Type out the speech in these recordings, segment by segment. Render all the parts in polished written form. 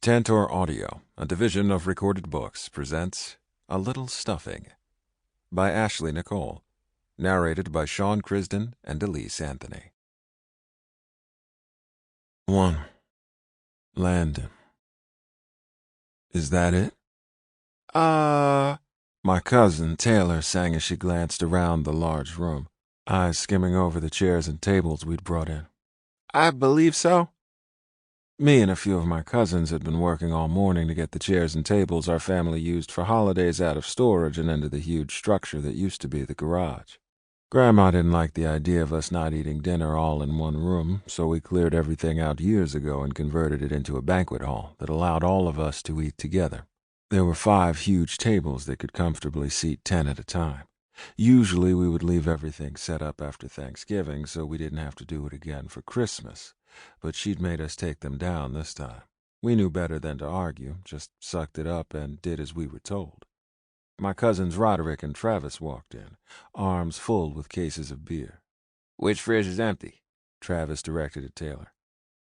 Tantor Audio, a division of Recorded Books, presents A Little Stuffing by Ashleynicole, narrated by Sean Crisden and Elyce Anthony. 1. Landon. Is that it? My cousin, Taylor, sang as she glanced around the large room, eyes skimming over the chairs and tables we'd brought in. I believe so. Me and a few of my cousins had been working all morning to get the chairs and tables our family used for holidays out of storage and into the huge structure that used to be the garage. Grandma didn't like the idea of us not eating dinner all in one room, so we cleared everything out years ago and converted it into a banquet hall that allowed all of us to eat together. There were 5 huge tables that could comfortably seat 10 at a time. Usually we would leave everything set up after Thanksgiving so we didn't have to do it again for Christmas, but she'd made us take them down this time. We knew better than to argue, just sucked it up and did as we were told. My cousins Roderick and Travis walked in, arms full with cases of beer. Which fridge is empty? Travis directed at Taylor.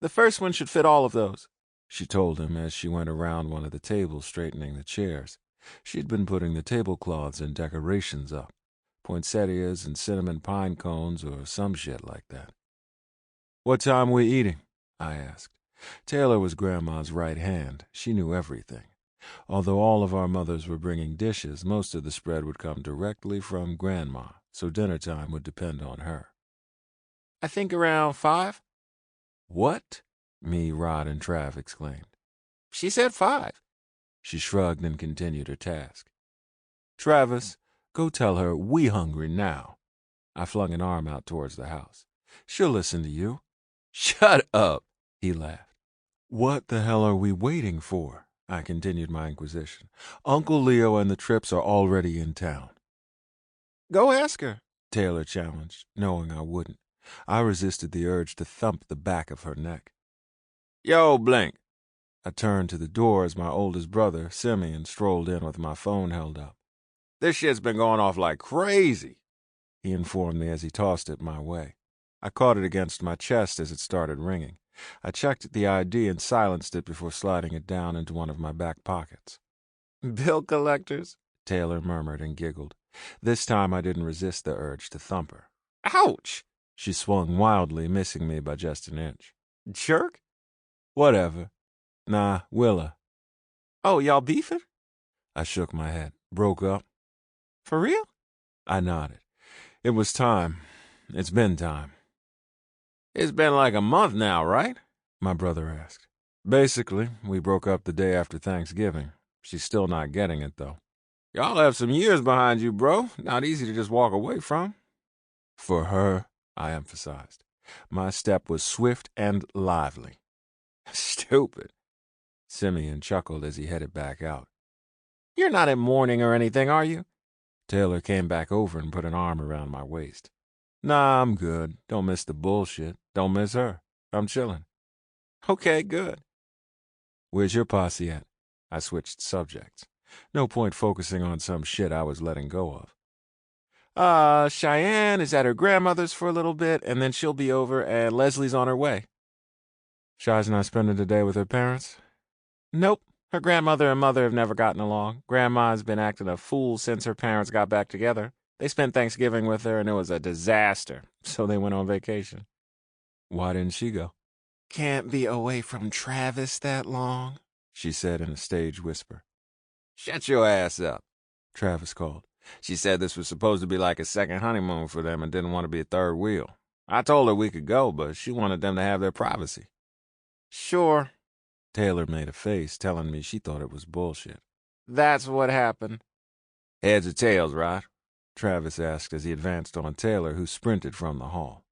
The first one should fit all of those, she told him as she went around one of the tables straightening the chairs. She'd been putting the tablecloths and decorations up, poinsettias and cinnamon pine cones or some shit like that. What time we eating? I asked. Taylor was Grandma's right hand. She knew everything. Although all of our mothers were bringing dishes, most of the spread would come directly from Grandma, so dinner time would depend on her. I think around 5. What? Me, Rod, and Trav exclaimed. She said 5. She shrugged and continued her task. Travis, go tell her we hungry now. I flung an arm out towards the house. She'll listen to you. Shut up, he laughed. What the hell are we waiting for? I continued my inquisition. Uncle Leo and the Trips are already in town. Go ask her, Taylor challenged, knowing I wouldn't. I resisted the urge to thump the back of her neck. Yo, Blink. I turned to the door as my oldest brother, Simeon, strolled in with my phone held up. This shit's been going off like crazy, he informed me as he tossed it my way. I caught it against my chest as it started ringing. I checked the ID and silenced it before sliding it down into one of my back pockets. Bill collectors, Taylor murmured and giggled. This time I didn't resist the urge to thump her. Ouch! She swung wildly, missing me by just an inch. Jerk? Whatever. Nah, Willa. Oh, y'all beefing? I shook my head. Broke up. For real? I nodded. It was time. It's been time. It's been like a month now, right? My brother asked. Basically, we broke up the day after Thanksgiving. She's still not getting it, though. Y'all have some years behind you, bro. Not easy to just walk away from. For her, I emphasized. My step was swift and lively. Stupid. Simeon chuckled as he headed back out. You're not in mourning or anything, are you? Taylor came back over and put an arm around my waist. Nah, I'm good. Don't miss the bullshit. Don't miss her. I'm chilling. Okay, good. Where's your posse at? I switched subjects. No point focusing on some shit I was letting go of. Cheyenne is at her grandmother's for a little bit, and then she'll be over, and Leslie's on her way. Shy's not spending the day with her parents? Nope. Her grandmother and mother have never gotten along. Grandma's been acting a fool since her parents got back together. They spent Thanksgiving with her, and it was a disaster, so they went on vacation. Why didn't she go? Can't be away from Travis that long, she said in a stage whisper. Shut your ass up, Travis called. She said this was supposed to be like a second honeymoon for them and didn't want to be a third wheel. I told her we could go, but she wanted them to have their privacy. Sure. Taylor made a face, telling me she thought it was bullshit. That's what happened. Heads or tails, right? Travis asked as he advanced on Taylor, who sprinted from the hall.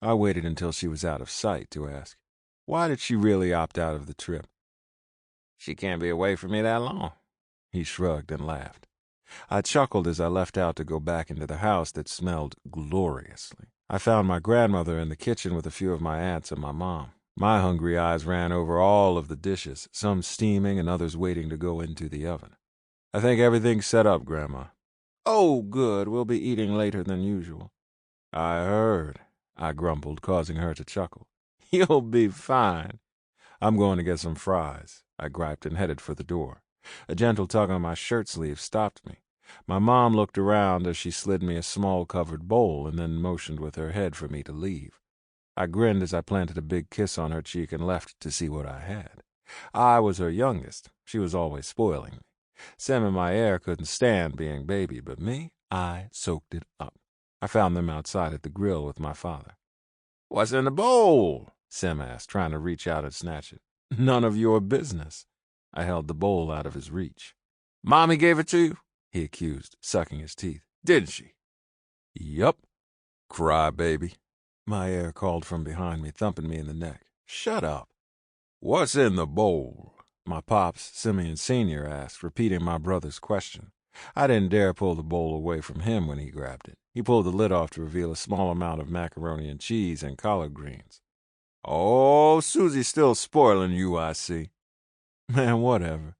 I waited until she was out of sight to ask, why did she really opt out of the trip? She can't be away from me that long. He shrugged and laughed. I chuckled as I left out to go back into the house that smelled gloriously. I found my grandmother in the kitchen with a few of my aunts and my mom. My hungry eyes ran over all of the dishes, some steaming and others waiting to go into the oven. I think everything's set up, Grandma. Oh, good. We'll be eating later than usual. I heard, I grumbled, causing her to chuckle. You'll be fine. I'm going to get some fries, I griped and headed for the door. A gentle tug on my shirt sleeve stopped me. My mom looked around as she slid me a small covered bowl and then motioned with her head for me to leave. I grinned as I planted a big kiss on her cheek and left to see what I had. I was her youngest. She was always spoiling me. Sam and my heir couldn't stand being baby, but me, I soaked it up. I found them outside at the grill with my father. "What's in the bowl?" Sam asked, trying to reach out and snatch it. "None of your business." I held the bowl out of his reach. "Mommy gave it to you?" he accused, sucking his teeth. "Didn't she?" "Yup." "Cry, baby," my heir called from behind me, thumping me in the neck. "Shut up." "What's in the bowl?" my pops, Simeon Sr., asked, repeating my brother's question. I didn't dare pull the bowl away from him when he grabbed it. He pulled the lid off to reveal a small amount of macaroni and cheese and collard greens. "Oh, Susie's still spoiling you, I see." "Man, whatever."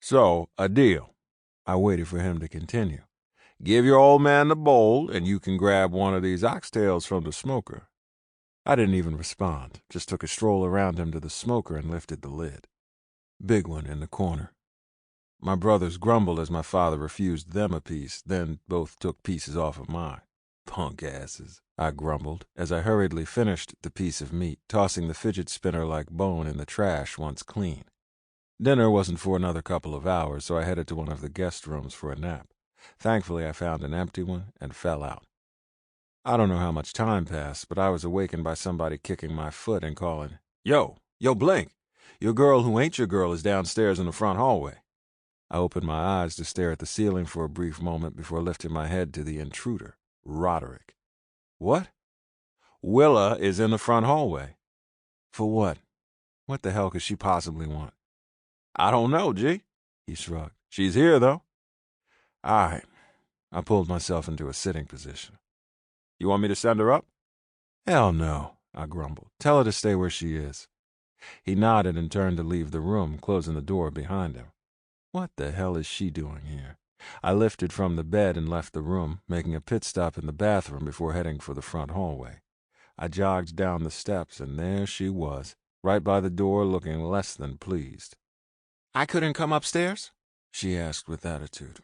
"So, a deal." I waited for him to continue. "Give your old man the bowl, and you can grab one of these oxtails from the smoker." I didn't even respond, just took a stroll around him to the smoker and lifted the lid. Big one in the corner. My brothers grumbled as my father refused them a piece, then both took pieces off of mine. "Punk asses," I grumbled as I hurriedly finished the piece of meat, tossing the fidget spinner-like bone in the trash once clean. Dinner wasn't for another couple of hours, so I headed to one of the guest rooms for a nap. Thankfully, I found an empty one and fell out. I don't know how much time passed, but I was awakened by somebody kicking my foot and calling, Yo, Blink! Your girl who ain't your girl is downstairs in the front hallway." I opened my eyes to stare at the ceiling for a brief moment before lifting my head to the intruder, Roderick. "What?" "Willa is in the front hallway." "For what? What the hell could she possibly want?" "I don't know, G." He shrugged. "She's here, though." "All right." I pulled myself into a sitting position. "You want me to send her up?" "Hell no," I grumbled. "Tell her to stay where she is." He nodded and turned to leave the room, closing the door behind him. What the hell is she doing here? I lifted from the bed and left the room, making a pit stop in the bathroom before heading for the front hallway. I jogged down the steps, and there she was, right by the door, looking less than pleased. "I couldn't come upstairs?" she asked with attitude.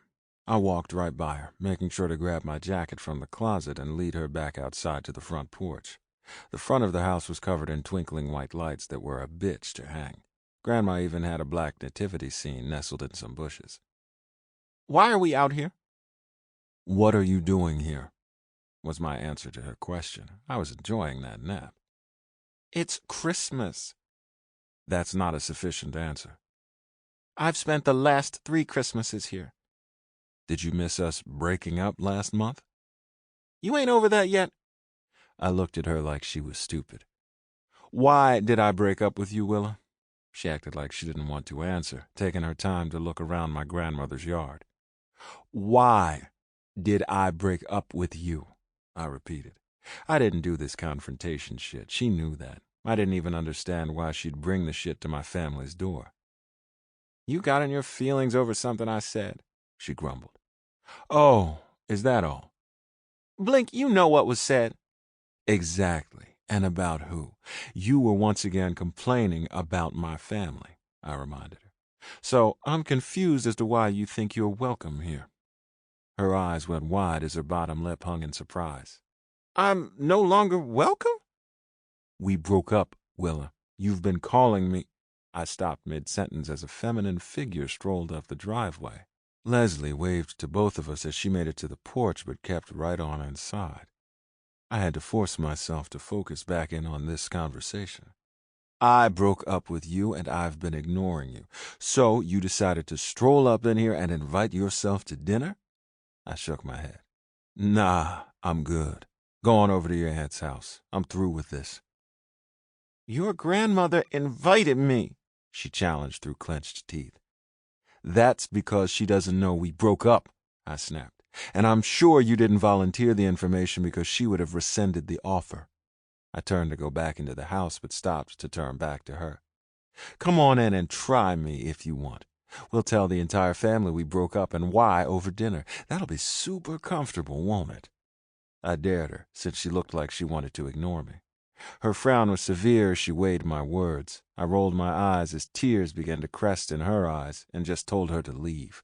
I walked right by her, making sure to grab my jacket from the closet and lead her back outside to the front porch. The front of the house was covered in twinkling white lights that were a bitch to hang. Grandma even had a black nativity scene nestled in some bushes. "Why are we out here?" "What are you doing here?" was my answer to her question. I was enjoying that nap. "It's Christmas." That's not a sufficient answer. "I've spent the last 3 Christmases here." "Did you miss us breaking up last month?" "You ain't over that yet." I looked at her like she was stupid. "Why did I break up with you, Willa?" She acted like she didn't want to answer, taking her time to look around my grandmother's yard. "Why did I break up with you?" I repeated. I didn't do this confrontation shit. She knew that. I didn't even understand why she'd bring the shit to my family's door. "You got in your feelings over something I said," she grumbled. "Oh, is that all?" "Blink, you know what was said." "Exactly. And about who?" "You were once again complaining about my family," I reminded her. "So I'm confused as to why you think you're welcome here." Her eyes went wide as her bottom lip hung in surprise. "I'm no longer welcome?" "We broke up, Willa. You've been calling me—" I stopped mid-sentence as a feminine figure strolled up the driveway. Leslie waved to both of us as she made it to the porch but kept right on inside. I had to force myself to focus back in on this conversation. "I broke up with you and I've been ignoring you. So you decided to stroll up in here and invite yourself to dinner?" I shook my head. "Nah, I'm good. Go on over to your aunt's house. I'm through with this." "Your grandmother invited me," she challenged through clenched teeth. "That's because she doesn't know we broke up," I snapped. "And I'm sure you didn't volunteer the information because she would have rescinded the offer." I turned to go back into the house, but stopped to turn back to her. "Come on in and try me if you want. We'll tell the entire family we broke up and why over dinner. That'll be super comfortable, won't it?" I dared her, since she looked like she wanted to ignore me. Her frown was severe as she weighed my words. I rolled my eyes as tears began to crest in her eyes and just told her to leave.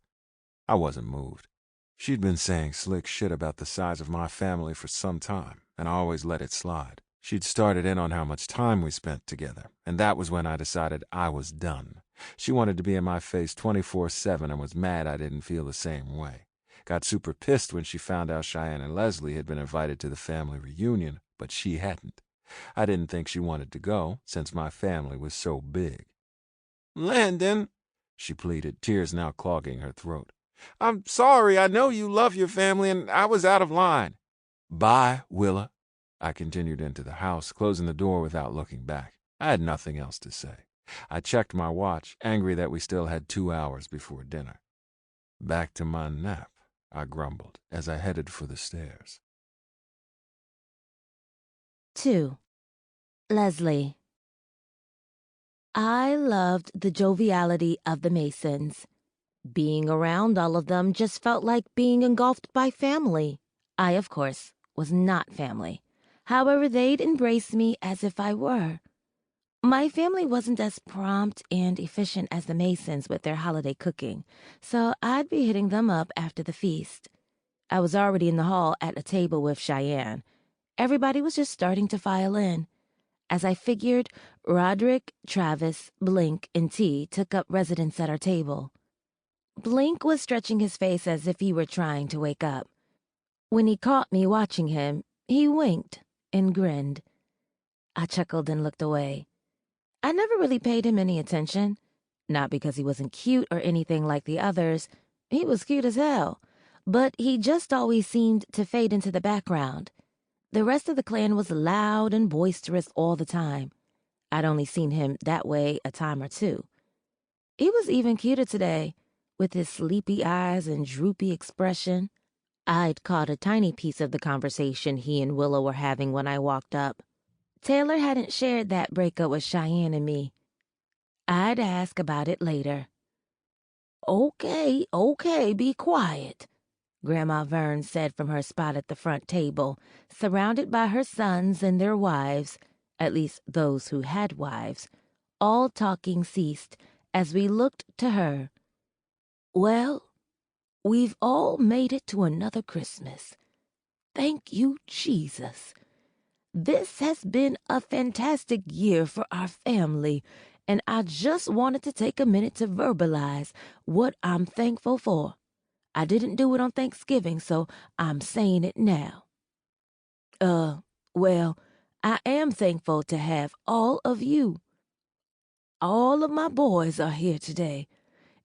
I wasn't moved. She'd been saying slick shit about the size of my family for some time, and I always let it slide. She'd started in on how much time we spent together, and that was when I decided I was done. She wanted to be in my face 24/7 and was mad I didn't feel the same way. Got super pissed when she found out Cheyenne and Leslie had been invited to the family reunion, but she hadn't. I didn't think she wanted to go, since my family was so big. "Landon," she pleaded, tears now clogging her throat. "I'm sorry. I know you love your family, and I was out of line." "Bye, Willa." I continued into the house, closing the door without looking back. I had nothing else to say. I checked my watch, angry that we still had 2 hours before dinner. "Back to my nap," I grumbled as I headed for the stairs. 2. Leslie. I loved the joviality of the Masons. Being around all of them just felt like being engulfed by family. I, of course, was not family. However, they'd embrace me as if I were. My family wasn't as prompt and efficient as the Masons with their holiday cooking, so I'd be hitting them up after the feast. I was already in the hall at a table with Cheyenne. Everybody was just starting to file in. As I figured, Roderick, Travis, Blink, and T took up residence at our table. Blink was stretching his face as if he were trying to wake up. When he caught me watching him, he winked and grinned. I chuckled and looked away. I never really paid him any attention. Not because he wasn't cute or anything like the others. He was cute as hell. But he just always seemed to fade into the background. The rest of the clan was loud and boisterous all the time. I'd only seen him that way a time or two. He was even cuter today, with his sleepy eyes and droopy expression. I'd caught a tiny piece of the conversation he and Willow were having when I walked up. Taylor hadn't shared that breakup with Cheyenne and me. I'd ask about it later. Okay, be quiet," Grandma Vern said from her spot at the front table, surrounded by her sons and their wives, at least those who had wives. All talking ceased as we looked to her. "Well, we've all made it to another Christmas. Thank you, Jesus. This has been a fantastic year for our family, and I just wanted to take a minute to verbalize what I'm thankful for. I didn't do it on Thanksgiving, so I'm saying it now. Well, I am thankful to have all of you. All of my boys are here today,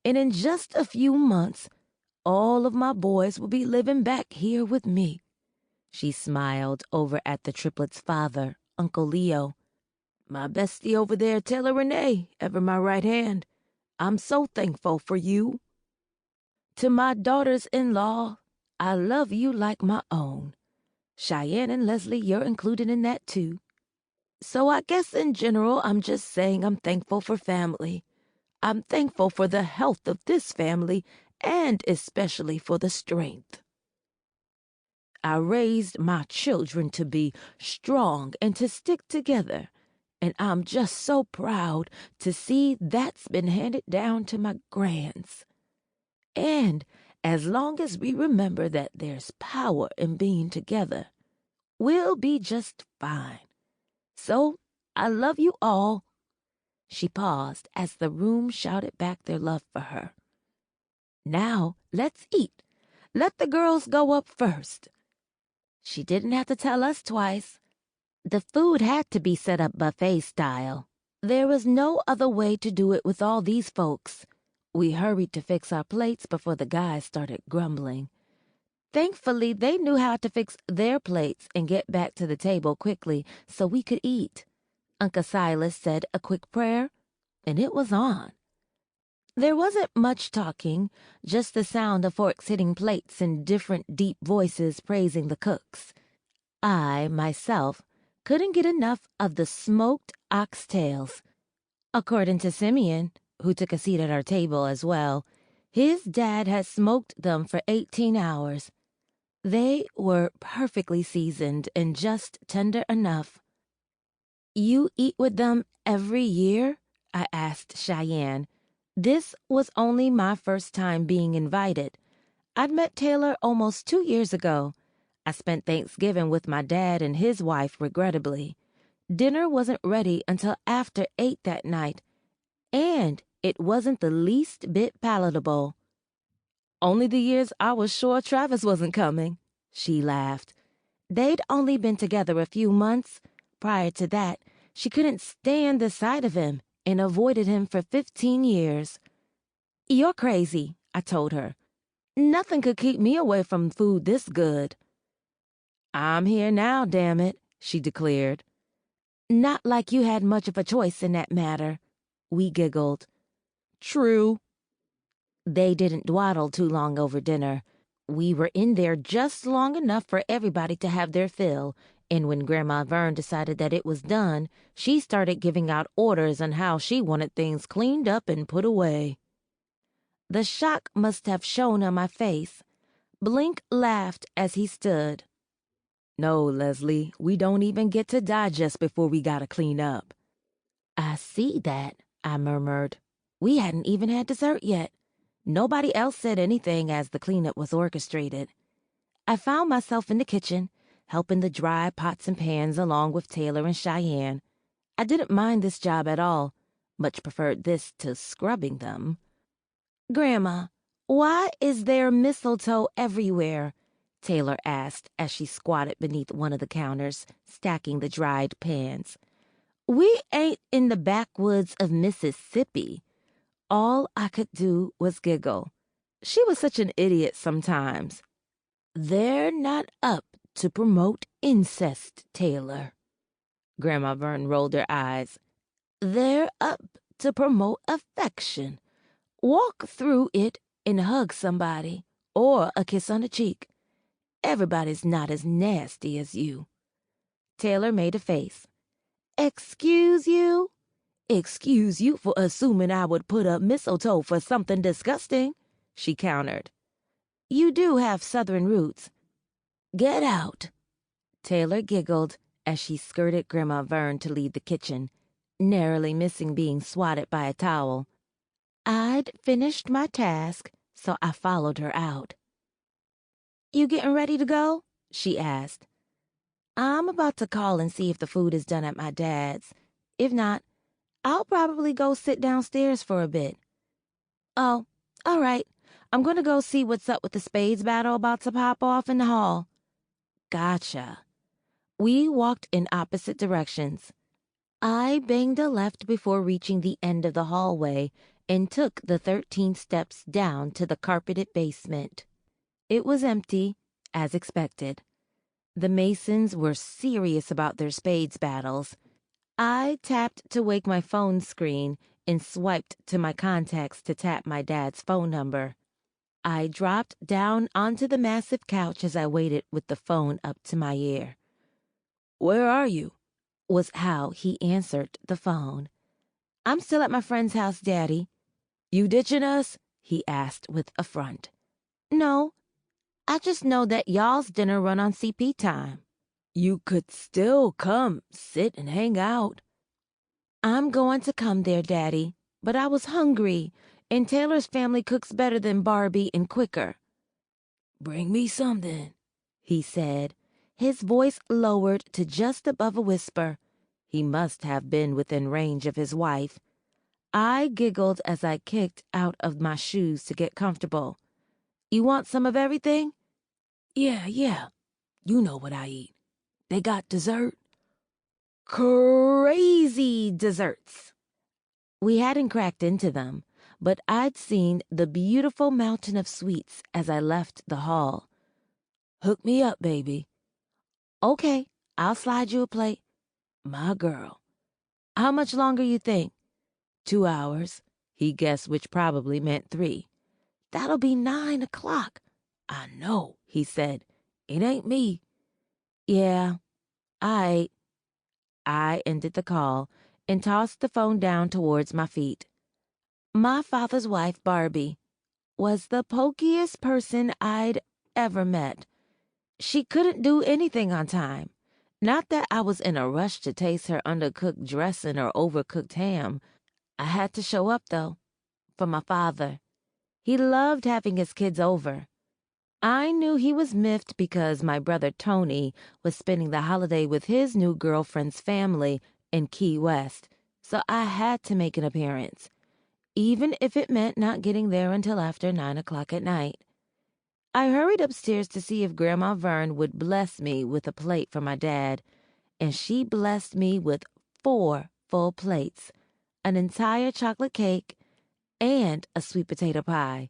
and in just a few months, all of my boys will be living back here with me." She smiled over at the triplets' father, Uncle Leo. "My bestie over there, Taylor Renee, ever my right hand. I'm so thankful for you. To my daughters-in-law, I love you like my own. Cheyenne and Leslie, you're included in that too. So I guess in general, I'm just saying I'm thankful for family. I'm thankful for the health of this family and especially for the strength. I raised my children to be strong and to stick together, and I'm just so proud to see that's been handed down to my grands. And as long as we remember that there's power in being together, we'll be just fine. So I love you all." She paused as the room shouted back their love for her. "Now let's eat. Let the girls go up first." She didn't have to tell us twice. The food had to be set up buffet style. There was no other way to do it with all these folks. We hurried to fix our plates before the guys started grumbling. Thankfully, they knew how to fix their plates and get back to the table quickly so we could eat. Uncle Silas said a quick prayer, and it was on. There wasn't much talking, just the sound of forks hitting plates and different deep voices praising the cooks. I, myself, couldn't get enough of the smoked oxtails. According to Simeon, who took a seat at our table as well, his dad had smoked them for 18 hours. They were perfectly seasoned and just tender enough. You eat with them every year? I asked Cheyenne. This was only my first time being invited. I'd met Taylor almost 2 years ago. I spent Thanksgiving with my dad and his wife, regrettably. Dinner wasn't ready until after 8 that night, and it wasn't the least bit palatable. Only the years I was sure Travis wasn't coming, she laughed. They'd only been together a few months. Prior to that, she couldn't stand the sight of him and avoided him for 15 years. You're crazy, I told her. Nothing could keep me away from food this good. I'm here now, damn it, she declared. Not like you had much of a choice in that matter. We giggled. True. They didn't dawdle too long over dinner. We were in there just long enough for everybody to have their fill, and when Grandma Vern decided that it was done, she started giving out orders on how she wanted things cleaned up and put away. The shock must have shown on my face. Blink laughed as he stood. No, Leslie, we don't even get to digest before we gotta clean up. I see that, I murmured. We hadn't even had dessert yet. Nobody else said anything as the cleanup was orchestrated. I found myself in the kitchen, helping the dry pots and pans along with Taylor and Cheyenne. I didn't mind this job at all, much preferred this to scrubbing them. Grandma, why is there mistletoe everywhere? Taylor asked as she squatted beneath one of the counters, stacking the dried pans. We ain't in the backwoods of Mississippi. All I could do was giggle. She was such an idiot sometimes. They're not up to promote incest, Taylor. Grandma Vern rolled her eyes. They're up to promote affection. Walk through it and hug somebody, or a kiss on the cheek. Everybody's not as nasty as you. Taylor made a face. Excuse you? Excuse you for assuming I would put up mistletoe for something disgusting, she countered. You do have southern roots. Get out. Taylor giggled as she skirted Grandma Vern to leave the kitchen, narrowly missing being swatted by a towel. I'd finished my task, so I followed her out. You getting ready to go? She asked. I'm about to call and see if the food is done at my dad's. If not, I'll probably go sit downstairs for a bit. Oh, all right. I'm going to go see what's up with the spades battle about to pop off in the hall. Gotcha. We walked in opposite directions. I banged a left before reaching the end of the hallway and took the 13 steps down to the carpeted basement. It was empty, as expected. The Masons were serious about their spades battles. I tapped to wake my phone screen and swiped to my contacts to tap my dad's phone number. I dropped down onto the massive couch as I waited with the phone up to my ear. Where are you? Was how he answered the phone. I'm still at my friend's house, Daddy. You ditching us? He asked with affront. No, I just know that y'all's dinner run on CP time. You could still come, sit and hang out. I'm going to come there, Daddy, but I was hungry, and Taylor's family cooks better than Barbie and quicker. Bring me something, he said, his voice lowered to just above a whisper. He must have been within range of his wife. I giggled as I kicked out of my shoes to get comfortable. You want some of everything? Yeah. You know what I eat. They got dessert. Crazy desserts. We hadn't cracked into them, but I'd seen the beautiful mountain of sweets as I left the hall. Hook me up, baby. Okay, I'll slide you a plate. My girl. How much longer you think? 2 hours. He guessed, which probably meant 3. That'll be 9 o'clock. I know, he said. It ain't me. Yeah, I ended the call and tossed the phone down towards my feet. My father's wife, Barbie, was the pokiest person I'd ever met. She couldn't do anything on time. Not that I was in a rush to taste her undercooked dressing or overcooked ham. I had to show up, though, for my father. He loved having his kids over. I knew he was miffed because my brother Tony was spending the holiday with his new girlfriend's family in Key West, so I had to make an appearance, even if it meant not getting there until after 9 o'clock at night. I hurried upstairs to see if Grandma Vern would bless me with a plate for my dad, and she blessed me with 4 full plates, an entire chocolate cake, and a sweet potato pie.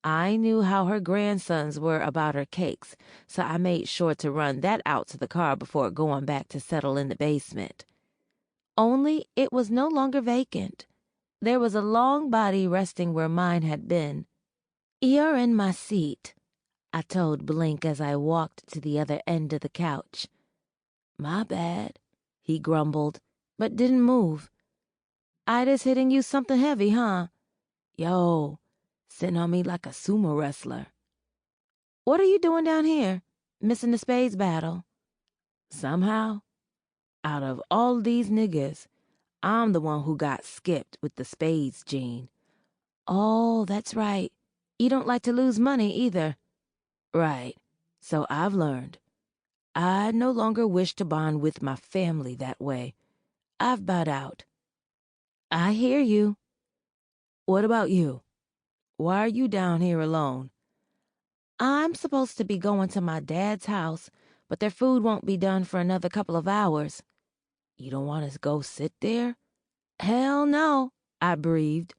I knew how her grandsons were about her cakes, so I made sure to run that out to the car before going back to settle in the basement. Only it was no longer vacant. There was a long body resting where mine had been. "You're in my seat," I told Blink as I walked to the other end of the couch. "My bad," he grumbled, but didn't move. "Ida's hitting you something heavy, huh? Yo, sitting on me like a sumo wrestler." "What are you doing down here? Missing the spades battle?" "Somehow, out of all these niggas, I'm the one who got skipped with the spades gene." "Oh, that's right. You don't like to lose money either." "Right. So I've learned. I no longer wish to bond with my family that way. I've bowed out." "I hear you." "What about you? Why are you down here alone?" "I'm supposed to be going to my dad's house, but their food won't be done for another couple of hours." "You don't want to go sit there?" "Hell no," I breathed.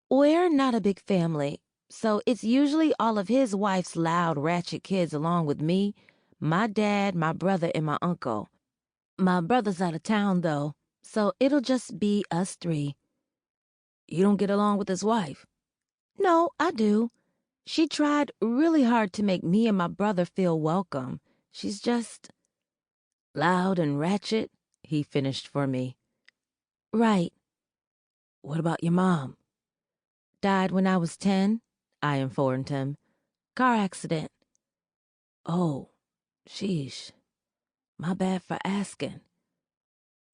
"We're not a big family, so it's usually all of his wife's loud, ratchet kids along with me, my dad, my brother, and my uncle. My brother's out of town, though, so it'll just be us 3. "You don't get along with his wife?" "No, I do. She tried really hard to make me and my brother feel welcome. She's just—" "Loud and ratchet," he finished for me. "Right." "What about your mom?" "Died when I was 10, I informed him. "Car accident." "Oh, sheesh. My bad for asking."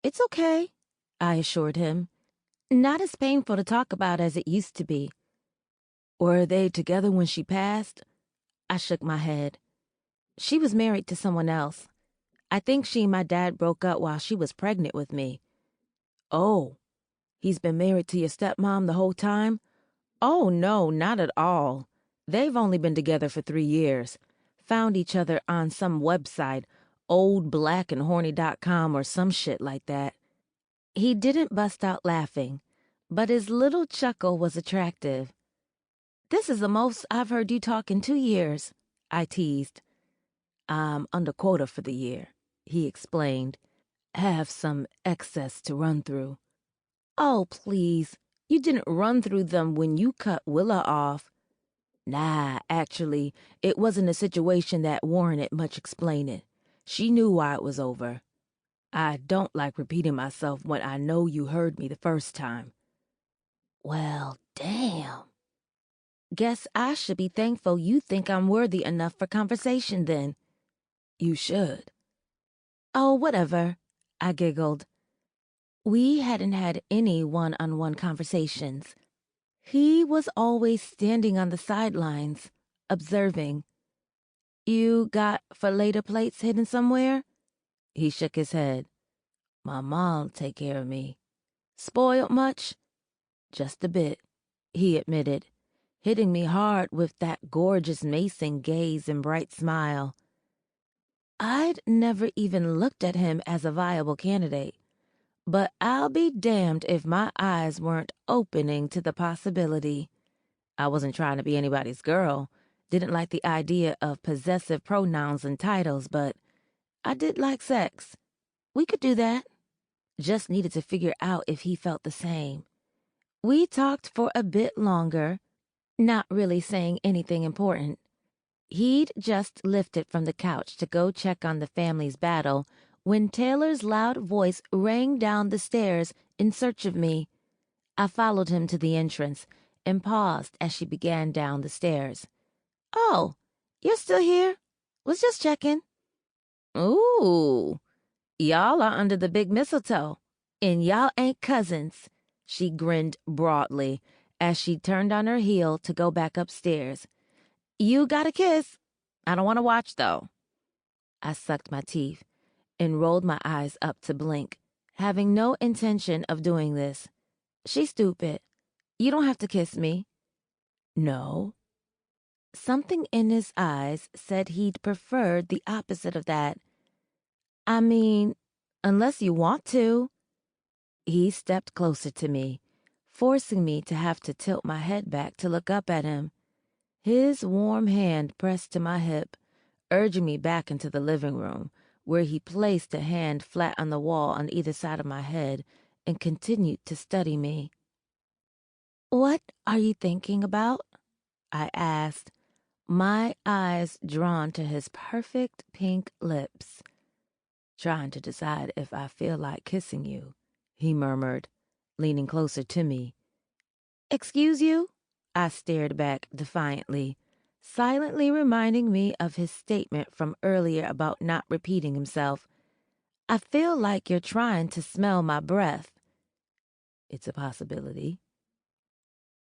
"It's okay," I assured him. "Not as painful to talk about as it used to be." "Were they together when she passed?" I shook my head. "She was married to someone else. I think she and my dad broke up while she was pregnant with me." "Oh, he's been married to your stepmom the whole time?" "Oh, no, not at all. They've only been together for 3 years. Found each other on some website, oldblackandhorny.com or some shit like that." He didn't bust out laughing, but his little chuckle was attractive. "This is the most I've heard you talk in 2 years," I teased. "I'm under quota for the year," he explained. "Have some excess to run through." "Oh, please. You didn't run through them when you cut Willa off." "Nah, actually, it wasn't a situation that warranted much explaining. She knew why it was over. I don't like repeating myself when I know you heard me the first time." "Well, damn. Guess I should be thankful you think I'm worthy enough for conversation then." "You should." "Oh, whatever," I giggled. We hadn't had any one-on-one conversations. He was always standing on the sidelines, observing. "You got for later plates hidden somewhere?" He shook his head. "My mom take care of me." "Spoiled much?" "Just a bit," he admitted, hitting me hard with that gorgeous Mason gaze and bright smile. I'd never even looked at him as a viable candidate, but I'll be damned if my eyes weren't opening to the possibility. I wasn't trying to be anybody's girl, didn't like the idea of possessive pronouns and titles, but I did like sex. We could do that. Just needed to figure out if he felt the same. We talked for a bit longer, not really saying anything important. He'd just lifted from the couch to go check on the family's battle when Taylor's loud voice rang down the stairs in search of me. I followed him to the entrance and paused as she began down the stairs. "Oh, you're still here? Was just checking." "Ooh." Y'all are under the big mistletoe, and y'all ain't cousins. She grinned broadly as she turned on her heel to go back upstairs. You got a kiss. I don't want to watch, though. I sucked my teeth and rolled my eyes up to blink, having no intention of doing this. She's stupid. You don't have to kiss me. No. Something in his eyes said he'd preferred the opposite of that. I mean, unless you want to. He stepped closer to me, forcing me to have to tilt my head back to look up at him. His warm hand pressed to my hip, urging me back into the living room, where he placed a hand flat on the wall on either side of my head and continued to study me. What are you thinking about? I asked, my eyes drawn to his perfect pink lips. Trying to decide if I feel like kissing you, he murmured, leaning closer to me. Excuse you? I stared back defiantly, silently reminding me of his statement from earlier about not repeating himself. I feel like you're trying to smell my breath. It's a possibility.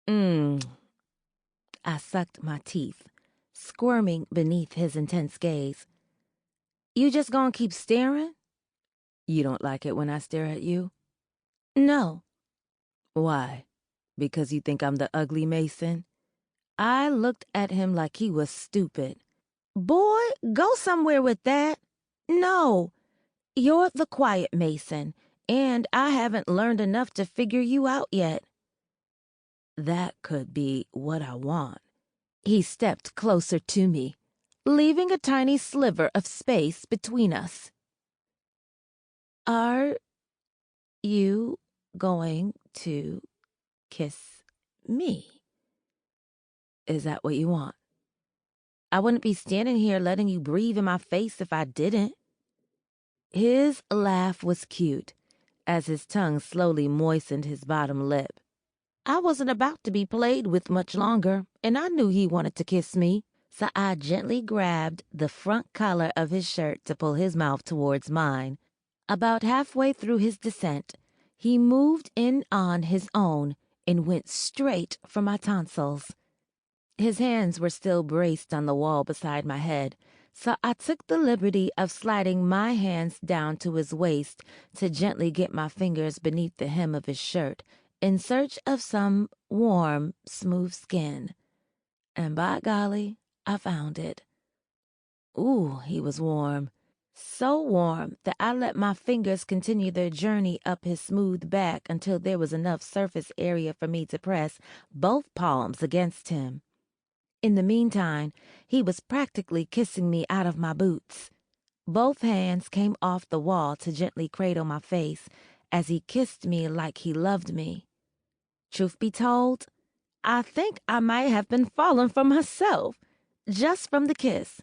I sucked my teeth, squirming beneath his intense gaze. You just gonna keep staring? You don't like it when I stare at you? No. Why? Because you think I'm the ugly Mason? I looked at him like he was stupid. Boy, go somewhere with that. No, you're the quiet Mason, and I haven't learned enough to figure you out yet. That could be what I want. He stepped closer to me, leaving a tiny sliver of space between us. Are you going to kiss me? Is that what you want? I wouldn't be standing here letting you breathe in my face if I didn't. His laugh was cute, as his tongue slowly moistened his bottom lip. I wasn't about to be played with much longer, and I knew he wanted to kiss me, so I gently grabbed the front collar of his shirt to pull his mouth towards mine. About halfway through his descent, he moved in on his own and went straight for my tonsils. His hands were still braced on the wall beside my head, so I took the liberty of sliding my hands down to his waist to gently get my fingers beneath the hem of his shirt in search of some warm, smooth skin. And by golly, I found it. Ooh, he was warm. So warm that I let my fingers continue their journey up his smooth back until there was enough surface area for me to press both palms against him. In the meantime, he was practically kissing me out of my boots. Both hands came off the wall to gently cradle my face as he kissed me like he loved me. Truth be told, I think I might have been falling for myself, just from the kiss.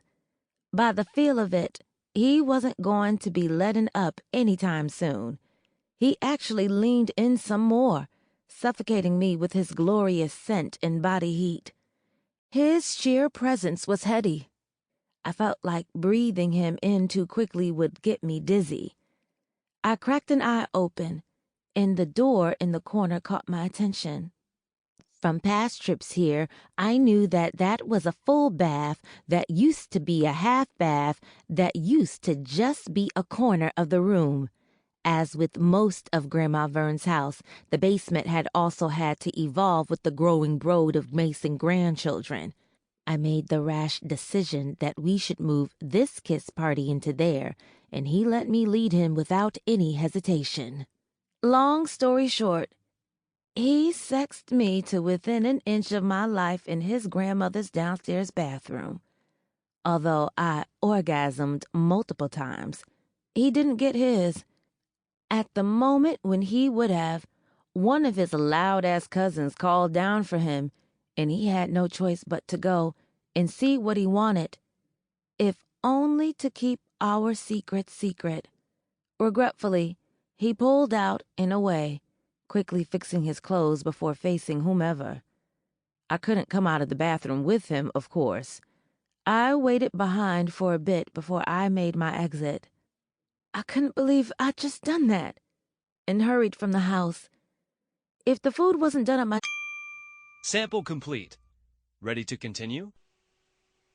By the feel of it, he wasn't going to be letting up anytime soon. He actually leaned in some more, suffocating me with his glorious scent and body heat. His sheer presence was heady. I felt like breathing him in too quickly would get me dizzy. I cracked an eye open, and the door in the corner caught my attention. From past trips here, I knew that that was a full bath that used to be a half bath that used to just be a corner of the room. As with most of Grandma Vern's house, the basement had also had to evolve with the growing brood of Mason grandchildren. I made the rash decision that we should move this kiss party into there, and he let me lead him without any hesitation. Long story short, he sexed me to within an inch of my life in his grandmother's downstairs bathroom. Although I orgasmed multiple times, he didn't get his. At the moment when he would have, one of his loud-ass cousins called down for him, and he had no choice but to go and see what he wanted, if only to keep our secret secret. Regretfully, he pulled out and away, quickly fixing his clothes before facing whomever. I couldn't come out of the bathroom with him, of course. I waited behind for a bit before I made my exit. I couldn't believe I'd just done that, and hurried from the house. If the food wasn't done at my... Sample complete. Ready to continue?